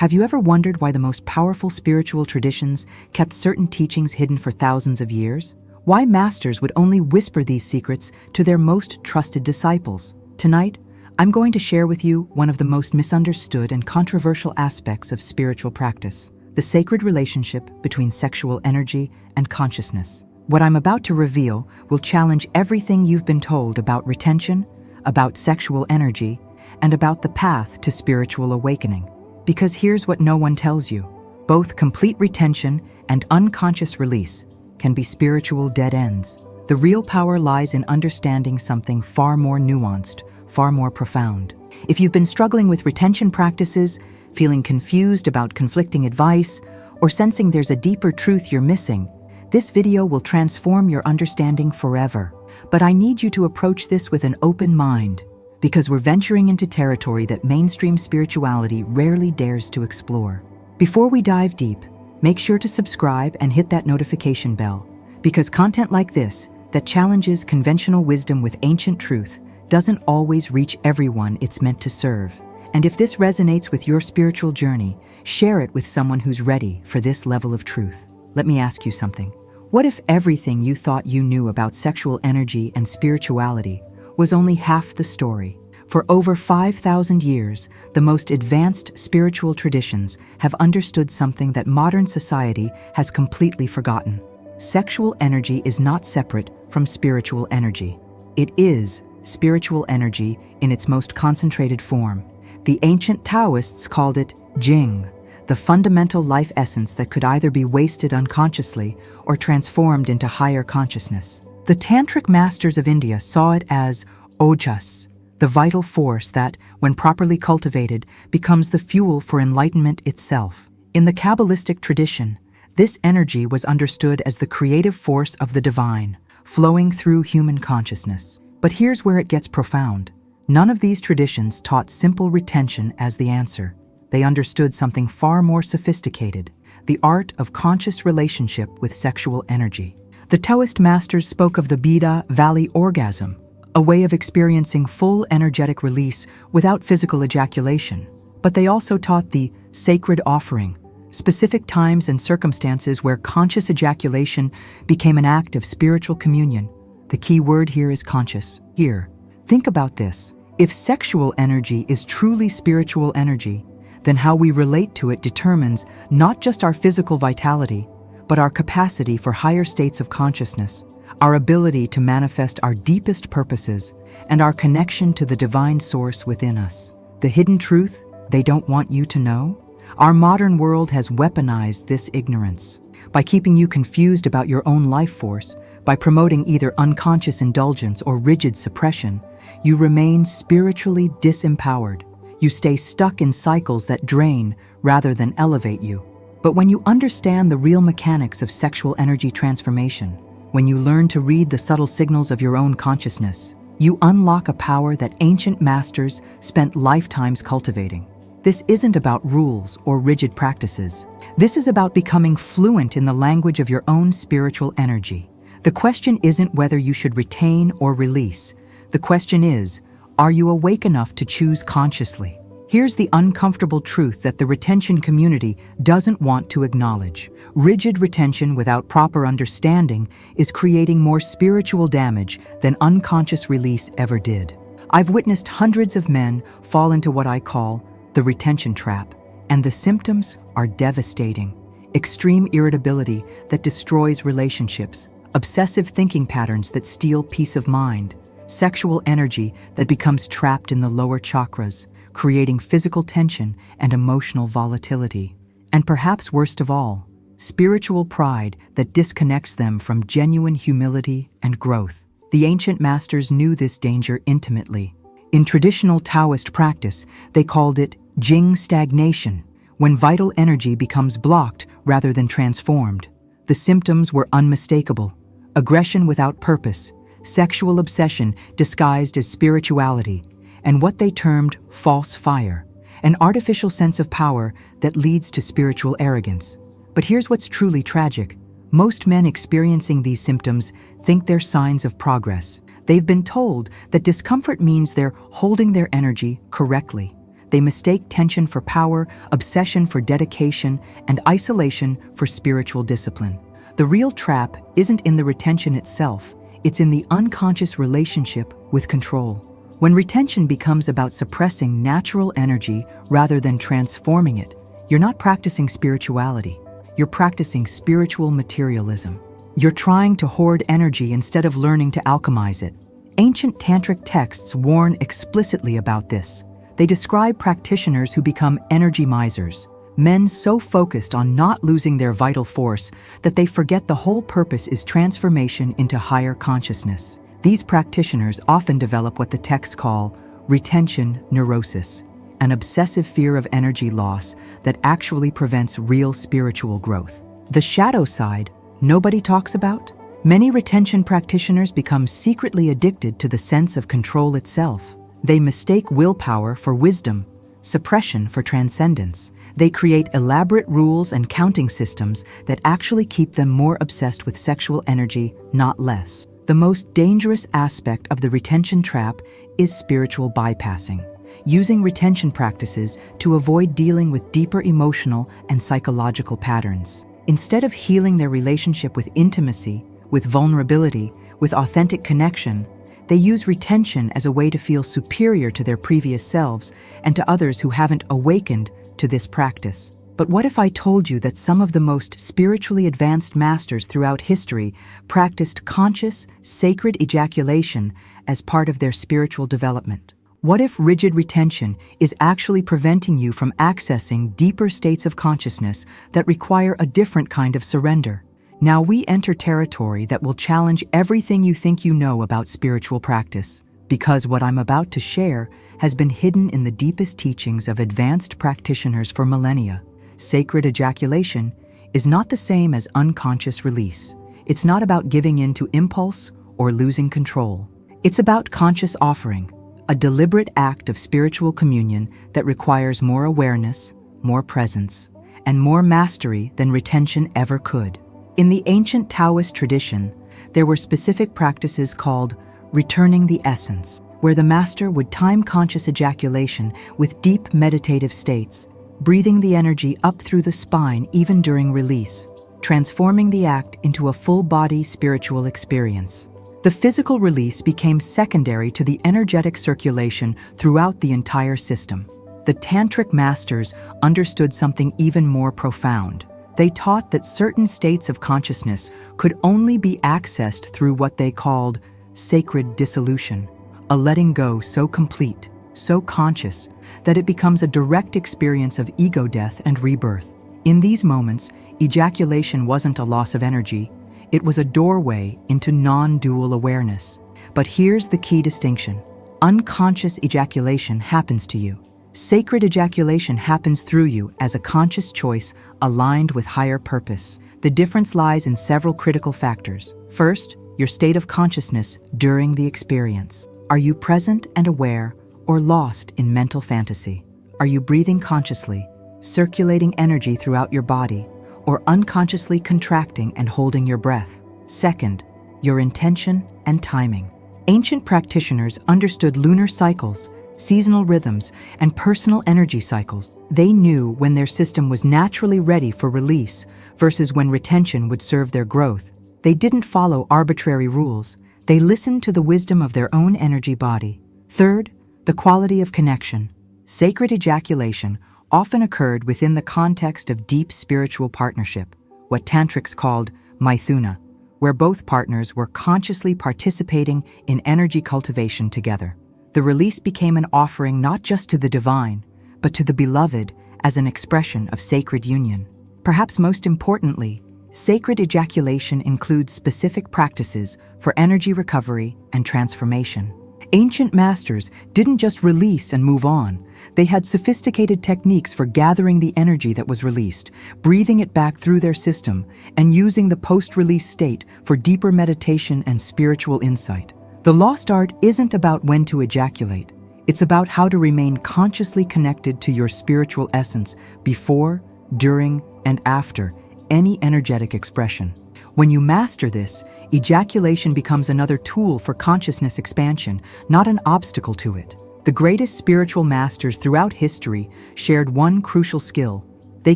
Have you ever wondered why the most powerful spiritual traditions kept certain teachings hidden for thousands of years? Why masters would only whisper these secrets to their most trusted disciples? Tonight, I'm going to share with you one of the most misunderstood and controversial aspects of spiritual practice, the sacred relationship between sexual energy and consciousness. What I'm about to reveal will challenge everything you've been told about retention, about sexual energy, and about the path to spiritual awakening. Because here's what no one tells you. Both complete retention and unconscious release can be spiritual dead ends. The real power lies in understanding something far more nuanced, far more profound. If you've been struggling with retention practices, feeling confused about conflicting advice, or sensing there's a deeper truth you're missing, this video will transform your understanding forever. But I need you to approach this with an open mind, because we're venturing into territory that mainstream spirituality rarely dares to explore. Before we dive deep, make sure to subscribe and hit that notification bell, because content like this, that challenges conventional wisdom with ancient truth, doesn't always reach everyone it's meant to serve. And if this resonates with your spiritual journey, share it with someone who's ready for this level of truth. Let me ask you something. What if everything you thought you knew about sexual energy and spirituality was only half the story? For over 5,000 years, the most advanced spiritual traditions have understood something that modern society has completely forgotten. Sexual energy is not separate from spiritual energy. It is spiritual energy in its most concentrated form. The ancient Taoists called it Jing, the fundamental life essence that could either be wasted unconsciously or transformed into higher consciousness. The tantric masters of India saw it as ojas, the vital force that, when properly cultivated, becomes the fuel for enlightenment itself. In the Kabbalistic tradition, this energy was understood as the creative force of the divine, flowing through human consciousness. But here's where it gets profound. None of these traditions taught simple retention as the answer. They understood something far more sophisticated, the art of conscious relationship with sexual energy. The Taoist masters spoke of the Bida Valley orgasm, a way of experiencing full energetic release without physical ejaculation. But they also taught the sacred offering, specific times and circumstances where conscious ejaculation became an act of spiritual communion. The key word here is conscious. Here, think about this. If sexual energy is truly spiritual energy, then how we relate to it determines not just our physical vitality, but our capacity for higher states of consciousness, our ability to manifest our deepest purposes, and our connection to the divine source within us. The hidden truth they don't want you to know? Our modern world has weaponized this ignorance. By keeping you confused about your own life force, by promoting either unconscious indulgence or rigid suppression, you remain spiritually disempowered. You stay stuck in cycles that drain rather than elevate you. But when you understand the real mechanics of sexual energy transformation, when you learn to read the subtle signals of your own consciousness, you unlock a power that ancient masters spent lifetimes cultivating. This isn't about rules or rigid practices. This is about becoming fluent in the language of your own spiritual energy. The question isn't whether you should retain or release. The question is, are you awake enough to choose consciously? Here's the uncomfortable truth that the retention community doesn't want to acknowledge. Rigid retention without proper understanding is creating more spiritual damage than unconscious release ever did. I've witnessed hundreds of men fall into what I call the retention trap, and the symptoms are devastating. Extreme irritability that destroys relationships, obsessive thinking patterns that steal peace of mind, sexual energy that becomes trapped in the lower chakras, creating physical tension and emotional volatility. And perhaps worst of all, spiritual pride that disconnects them from genuine humility and growth. The ancient masters knew this danger intimately. In traditional Taoist practice, they called it Jing stagnation, when vital energy becomes blocked rather than transformed. The symptoms were unmistakable: aggression without purpose, sexual obsession disguised as spirituality, and what they termed false fire, an artificial sense of power that leads to spiritual arrogance. But here's what's truly tragic. Most men experiencing these symptoms think they're signs of progress. They've been told that discomfort means they're holding their energy correctly, They mistake tension for power, obsession for dedication, and isolation for spiritual discipline. The real trap isn't in the retention itself, it's in the unconscious relationship with control. When retention becomes about suppressing natural energy rather than transforming it, you're not practicing spirituality, you're practicing spiritual materialism. You're trying to hoard energy instead of learning to alchemize it. Ancient tantric texts warn explicitly about this. They describe practitioners who become energy misers, men so focused on not losing their vital force that they forget the whole purpose is transformation into higher consciousness. These practitioners often develop what the texts call retention neurosis, an obsessive fear of energy loss that actually prevents real spiritual growth. The shadow side nobody talks about? Many retention practitioners become secretly addicted to the sense of control itself. They mistake willpower for wisdom, suppression for transcendence. They create elaborate rules and counting systems that actually keep them more obsessed with sexual energy, not less. The most dangerous aspect of the retention trap is spiritual bypassing, using retention practices to avoid dealing with deeper emotional and psychological patterns. Instead of healing their relationship with intimacy, with vulnerability, with authentic connection, they use retention as a way to feel superior to their previous selves and to others who haven't awakened to this practice. But what if I told you that some of the most spiritually advanced masters throughout history practiced conscious, sacred ejaculation as part of their spiritual development? What if rigid retention is actually preventing you from accessing deeper states of consciousness that require a different kind of surrender? Now we enter territory that will challenge everything you think you know about spiritual practice, because what I'm about to share has been hidden in the deepest teachings of advanced practitioners for millennia. Sacred ejaculation is not the same as unconscious release. It's not about giving in to impulse or losing control. It's about conscious offering, a deliberate act of spiritual communion that requires more awareness, more presence, and more mastery than retention ever could. In the ancient Taoist tradition, there were specific practices called returning the essence, where the master would time conscious ejaculation with deep meditative states, breathing the energy up through the spine even during release, transforming the act into a full-body spiritual experience. The physical release became secondary to the energetic circulation throughout the entire system. The tantric masters understood something even more profound. They taught that certain states of consciousness could only be accessed through what they called sacred dissolution, a letting go so complete, so conscious, that it becomes a direct experience of ego death and rebirth. In these moments, ejaculation wasn't a loss of energy, it was a doorway into non-dual awareness. But here's the key distinction. Unconscious ejaculation happens to you. Sacred ejaculation happens through you as a conscious choice aligned with higher purpose. The difference lies in several critical factors. First, your state of consciousness during the experience. Are you present and aware or lost in mental fantasy? Are you breathing consciously, circulating energy throughout your body, or unconsciously contracting and holding your breath? Second, your intention and timing. Ancient practitioners understood lunar cycles, seasonal rhythms, and personal energy cycles. They knew when their system was naturally ready for release versus when retention would serve their growth. They didn't follow arbitrary rules. They listened to the wisdom of their own energy body. Third, the quality of connection. Sacred ejaculation often occurred within the context of deep spiritual partnership, what tantrics called maithuna, where both partners were consciously participating in energy cultivation together. The release became an offering not just to the divine, but to the beloved as an expression of sacred union. Perhaps most importantly, sacred ejaculation includes specific practices for energy recovery and transformation. Ancient masters didn't just release and move on. They had sophisticated techniques for gathering the energy that was released, breathing it back through their system, and using the post-release state for deeper meditation and spiritual insight. The lost art isn't about when to ejaculate. It's about how to remain consciously connected to your spiritual essence before, during, and after any energetic expression. When you master this, ejaculation becomes another tool for consciousness expansion, not an obstacle to it. The greatest spiritual masters throughout history shared one crucial skill. They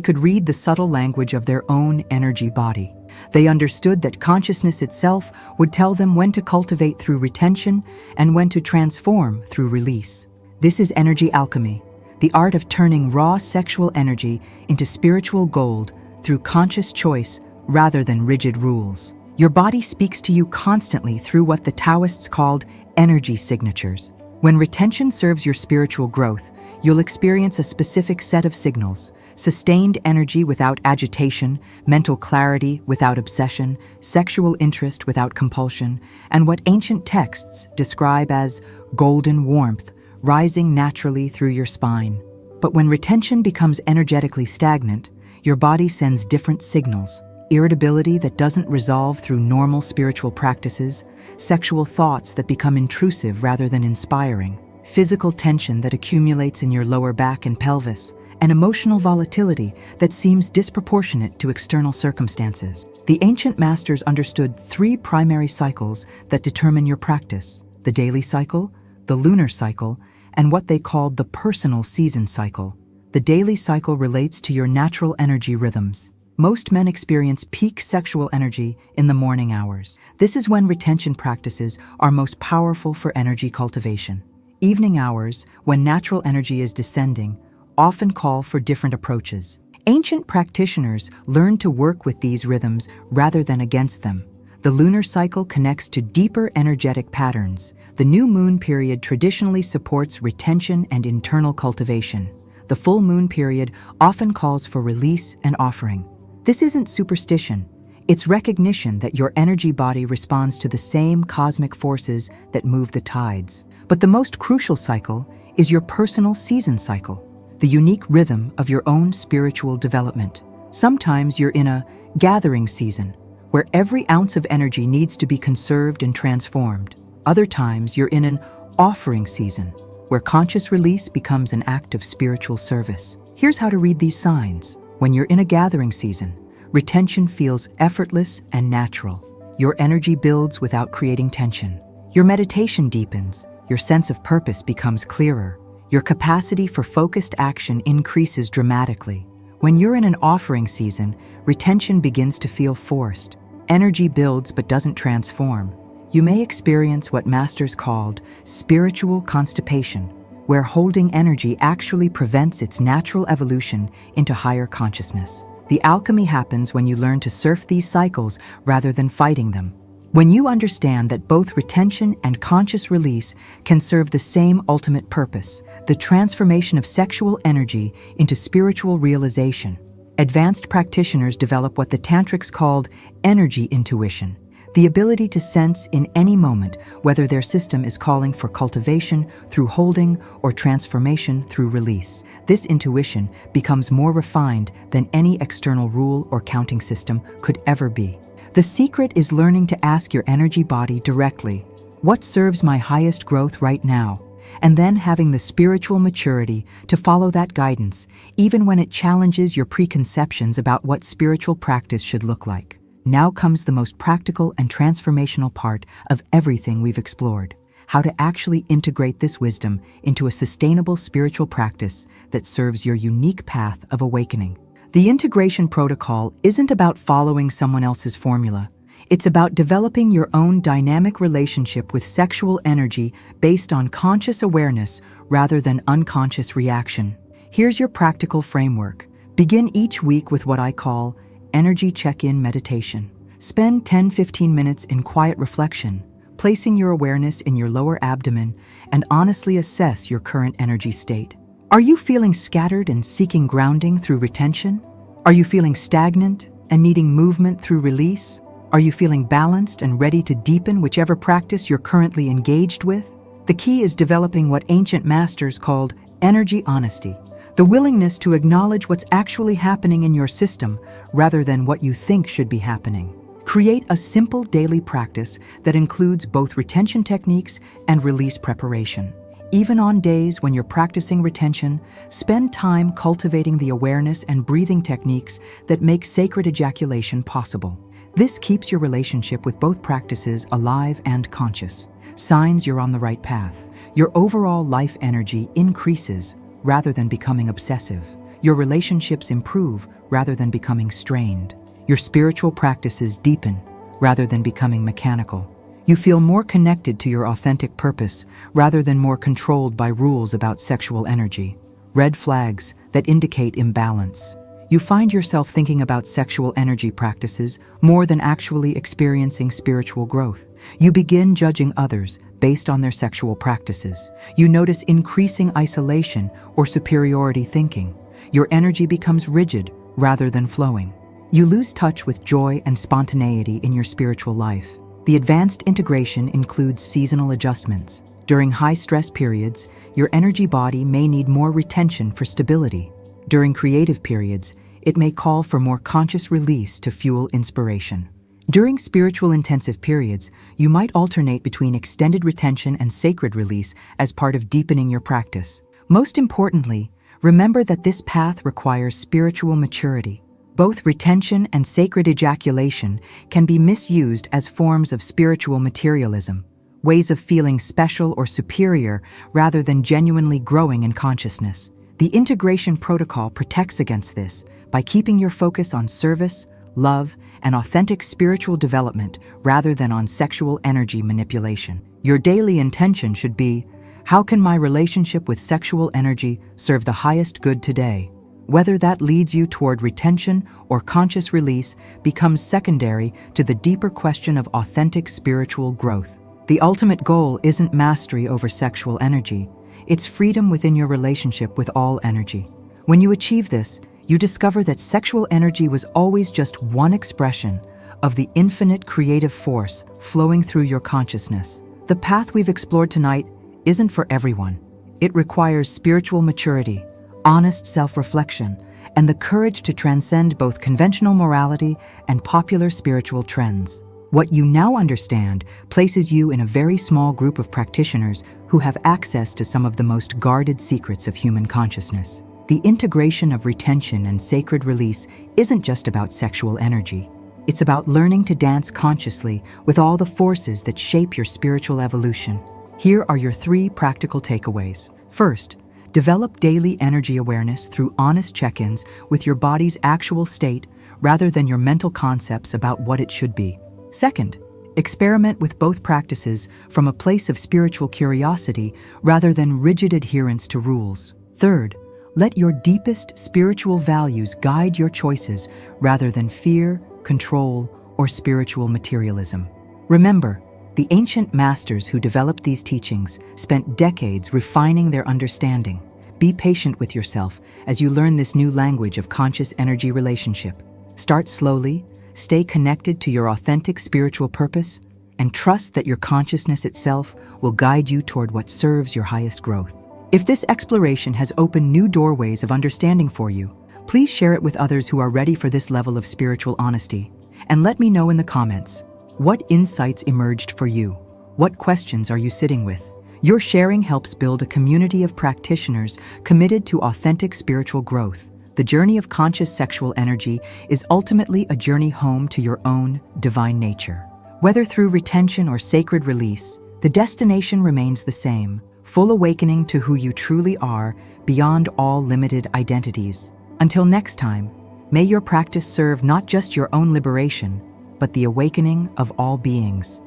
could read the subtle language of their own energy body. They understood that consciousness itself would tell them when to cultivate through retention and when to transform through release. This is energy alchemy, the art of turning raw sexual energy into spiritual gold through conscious choice rather than rigid rules. Your body speaks to you constantly through what the Taoists called energy signatures. When retention serves your spiritual growth, you'll experience a specific set of signals: sustained energy without agitation, mental clarity without obsession, sexual interest without compulsion, and what ancient texts describe as golden warmth rising naturally through your spine. But when retention becomes energetically stagnant, your body sends different signals: irritability that doesn't resolve through normal spiritual practices, sexual thoughts that become intrusive rather than inspiring, physical tension that accumulates in your lower back and pelvis, and emotional volatility that seems disproportionate to external circumstances. The ancient masters understood 3 primary cycles that determine your practice: the daily cycle, the lunar cycle, and what they called the personal season cycle. The daily cycle relates to your natural energy rhythms. Most men experience peak sexual energy in the morning hours. This is when retention practices are most powerful for energy cultivation. Evening hours, when natural energy is descending, often call for different approaches. Ancient practitioners learned to work with these rhythms rather than against them. The lunar cycle connects to deeper energetic patterns. The new moon period traditionally supports retention and internal cultivation. The full moon period often calls for release and offering. This isn't superstition. It's recognition that your energy body responds to the same cosmic forces that move the tides. But the most crucial cycle is your personal season cycle, the unique rhythm of your own spiritual development. Sometimes you're in a gathering season, where every ounce of energy needs to be conserved and transformed. Other times you're in an offering season, where conscious release becomes an act of spiritual service. Here's how to read these signs. When you're in a gathering season, retention feels effortless and natural. Your energy builds without creating tension. Your meditation deepens. Your sense of purpose becomes clearer. Your capacity for focused action increases dramatically. When you're in an offering season, retention begins to feel forced. Energy builds but doesn't transform. You may experience what masters called spiritual constipation, where holding energy actually prevents its natural evolution into higher consciousness. The alchemy happens when you learn to surf these cycles rather than fighting them. When you understand that both retention and conscious release can serve the same ultimate purpose, the transformation of sexual energy into spiritual realization. Advanced practitioners develop what the tantrics called energy intuition, the ability to sense in any moment whether their system is calling for cultivation through holding or transformation through release. This intuition becomes more refined than any external rule or counting system could ever be. The secret is learning to ask your energy body directly, what serves my highest growth right now? And then having the spiritual maturity to follow that guidance, even when it challenges your preconceptions about what spiritual practice should look like. Now comes the most practical and transformational part of everything we've explored: how to actually integrate this wisdom into a sustainable spiritual practice that serves your unique path of awakening. The integration protocol isn't about following someone else's formula. It's about developing your own dynamic relationship with sexual energy based on conscious awareness rather than unconscious reaction. Here's your practical framework. Begin each week with what I call energy check-in meditation. Spend 10-15 minutes in quiet reflection, placing your awareness in your lower abdomen and honestly assess your current energy state. Are you feeling scattered and seeking grounding through retention? Are you feeling stagnant and needing movement through release? Are you feeling balanced and ready to deepen whichever practice you're currently engaged with? The key is developing what ancient masters called energy honesty, the willingness to acknowledge what's actually happening in your system rather than what you think should be happening. Create a simple daily practice that includes both retention techniques and release preparation. Even on days when you're practicing retention, spend time cultivating the awareness and breathing techniques that make sacred ejaculation possible. This keeps your relationship with both practices alive and conscious. Signs you're on the right path. Your overall life energy increases rather than becoming obsessive. Your relationships improve rather than becoming strained. Your spiritual practices deepen rather than becoming mechanical. You feel more connected to your authentic purpose rather than more controlled by rules about sexual energy. Red flags that indicate imbalance. You find yourself thinking about sexual energy practices more than actually experiencing spiritual growth. You begin judging others based on their sexual practices. You notice increasing isolation or superiority thinking. Your energy becomes rigid rather than flowing. You lose touch with joy and spontaneity in your spiritual life. The advanced integration includes seasonal adjustments. During high-stress periods, your energy body may need more retention for stability. During creative periods, it may call for more conscious release to fuel inspiration. During spiritual intensive periods, you might alternate between extended retention and sacred release as part of deepening your practice. Most importantly, remember that this path requires spiritual maturity. Both retention and sacred ejaculation can be misused as forms of spiritual materialism, ways of feeling special or superior rather than genuinely growing in consciousness. The integration protocol protects against this by keeping your focus on service, love, and authentic spiritual development rather than on sexual energy manipulation. Your daily intention should be, how can my relationship with sexual energy serve the highest good today? Whether that leads you toward retention or conscious release becomes secondary to the deeper question of authentic spiritual growth. The ultimate goal isn't mastery over sexual energy, it's freedom within your relationship with all energy. When you achieve this, you discover that sexual energy was always just one expression of the infinite creative force flowing through your consciousness. The path we've explored tonight isn't for everyone. It requires spiritual maturity, honest self-reflection, and the courage to transcend both conventional morality and popular spiritual trends. What you now understand places you in a very small group of practitioners who have access to some of the most guarded secrets of human consciousness. The integration of retention and sacred release isn't just about sexual energy. It's about learning to dance consciously with all the forces that shape your spiritual evolution. Here are your 3 practical takeaways. First, develop daily energy awareness through honest check-ins with your body's actual state rather than your mental concepts about what it should be. Second, experiment with both practices from a place of spiritual curiosity rather than rigid adherence to rules. Third, let your deepest spiritual values guide your choices rather than fear, control, or spiritual materialism. Remember, the ancient masters who developed these teachings spent decades refining their understanding. Be patient with yourself as you learn this new language of conscious energy relationship. Start slowly, stay connected to your authentic spiritual purpose, and trust that your consciousness itself will guide you toward what serves your highest growth. If this exploration has opened new doorways of understanding for you, please share it with others who are ready for this level of spiritual honesty. And let me know in the comments, what insights emerged for you? What questions are you sitting with? Your sharing helps build a community of practitioners committed to authentic spiritual growth. The journey of conscious sexual energy is ultimately a journey home to your own divine nature. Whether through retention or sacred release, the destination remains the same: full awakening to who you truly are beyond all limited identities. Until next time, may your practice serve not just your own liberation, but the awakening of all beings.